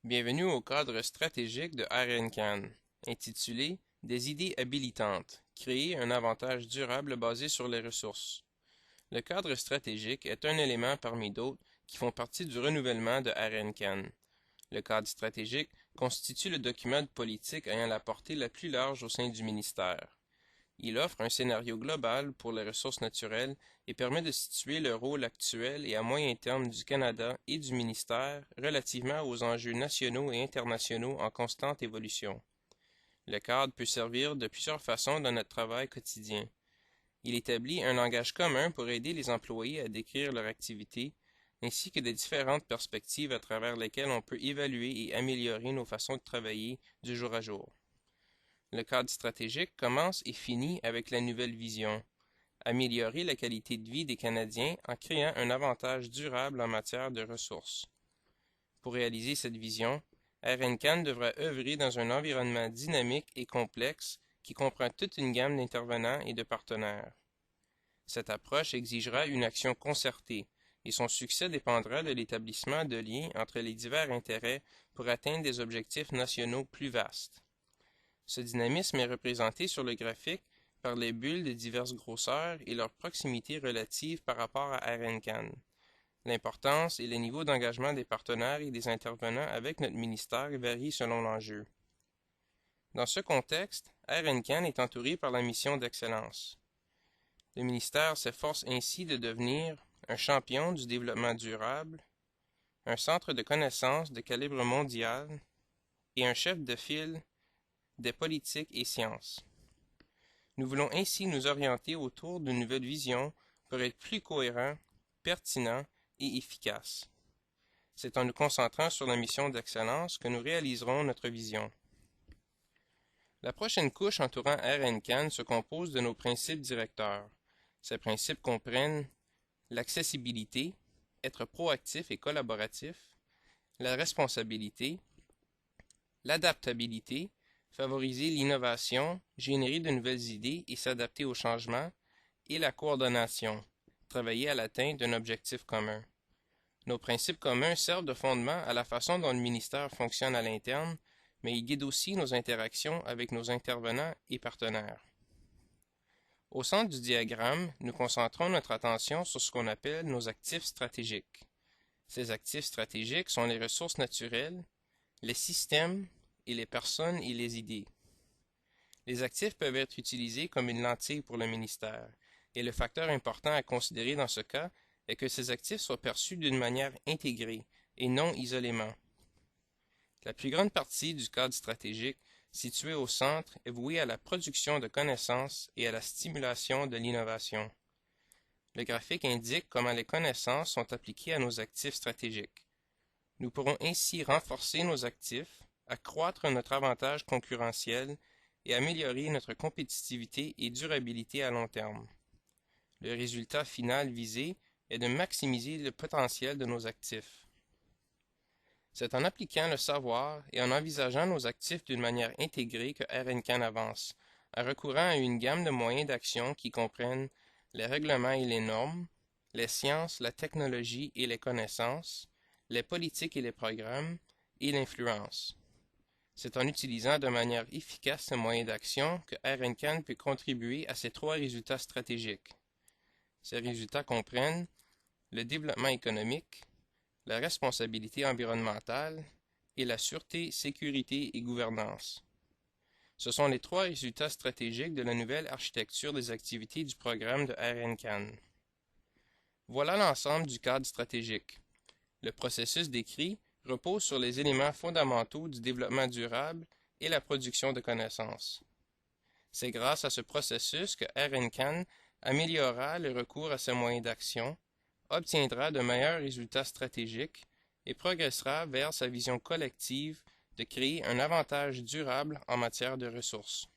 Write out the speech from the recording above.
Bienvenue au cadre stratégique de RNCAN, intitulé Des idées habilitantes, créer un avantage durable basé sur les ressources. Le cadre stratégique est un élément parmi d'autres qui font partie du renouvellement de RNCAN. Le cadre stratégique constitue le document de politique ayant la portée la plus large au sein du ministère. Il offre un scénario global pour les ressources naturelles et permet de situer le rôle actuel et à moyen terme du Canada et du ministère relativement aux enjeux nationaux et internationaux en constante évolution. Le cadre peut servir de plusieurs façons dans notre travail quotidien. Il établit un langage commun pour aider les employés à décrire leur activité, ainsi que des différentes perspectives à travers lesquelles on peut évaluer et améliorer nos façons de travailler du jour à jour. Le cadre stratégique commence et finit avec la nouvelle vision: améliorer la qualité de vie des Canadiens en créant un avantage durable en matière de ressources. Pour réaliser cette vision, RNCAN devra œuvrer dans un environnement dynamique et complexe qui comprend toute une gamme d'intervenants et de partenaires. Cette approche exigera une action concertée, et son succès dépendra de l'établissement de liens entre les divers intérêts pour atteindre des objectifs nationaux plus vastes. Ce dynamisme est représenté sur le graphique par les bulles de diverses grosseurs et leur proximité relative par rapport à RNCAN. L'importance et le niveau d'engagement des partenaires et des intervenants avec notre ministère varient selon l'enjeu. Dans ce contexte, RNCAN est entouré par la mission d'excellence. Le ministère s'efforce ainsi de devenir un champion du développement durable, un centre de connaissances de calibre mondial et un chef de file des politiques et sciences. Nous voulons ainsi nous orienter autour d'une nouvelle vision pour être plus cohérent, pertinent et efficace. C'est en nous concentrant sur la mission d'excellence que nous réaliserons notre vision. La prochaine couche entourant RNCAN se compose de nos principes directeurs. Ces principes comprennent l'accessibilité, être proactif et collaboratif, la responsabilité, l'adaptabilité, favoriser l'innovation, générer de nouvelles idées et s'adapter aux changements, et la coordination, travailler à l'atteinte d'un objectif commun. Nos principes communs servent de fondement à la façon dont le ministère fonctionne à l'interne, mais ils guident aussi nos interactions avec nos intervenants et partenaires. Au centre du diagramme, nous concentrons notre attention sur ce qu'on appelle nos actifs stratégiques. Ces actifs stratégiques sont les ressources naturelles, les systèmes et les personnes et les idées. Les actifs peuvent être utilisés comme une lentille pour le ministère, et le facteur important à considérer dans ce cas est que ces actifs soient perçus d'une manière intégrée et non isolément. La plus grande partie du cadre stratégique, situé au centre, est vouée à la production de connaissances et à la stimulation de l'innovation. Le graphique indique comment les connaissances sont appliquées à nos actifs stratégiques. Nous pourrons ainsi renforcer nos actifs, accroître notre avantage concurrentiel et améliorer notre compétitivité et durabilité à long terme. Le résultat final visé est de maximiser le potentiel de nos actifs. C'est en appliquant le savoir et en envisageant nos actifs d'une manière intégrée que RNCAN avance, en recourant à une gamme de moyens d'action qui comprennent les règlements et les normes, les sciences, la technologie et les connaissances, les politiques et les programmes, et l'influence. C'est en utilisant de manière efficace ces moyens d'action que RNCAN peut contribuer à ces trois résultats stratégiques. Ces résultats comprennent le développement économique, la responsabilité environnementale et la sûreté, sécurité et gouvernance. Ce sont les trois résultats stratégiques de la nouvelle architecture des activités du programme de RNCAN. Voilà l'ensemble du cadre stratégique. Le processus décrit repose sur les éléments fondamentaux du développement durable et la production de connaissances. C'est grâce à ce processus que RNCAN améliorera le recours à ces moyens d'action, obtiendra de meilleurs résultats stratégiques et progressera vers sa vision collective de créer un avantage durable en matière de ressources.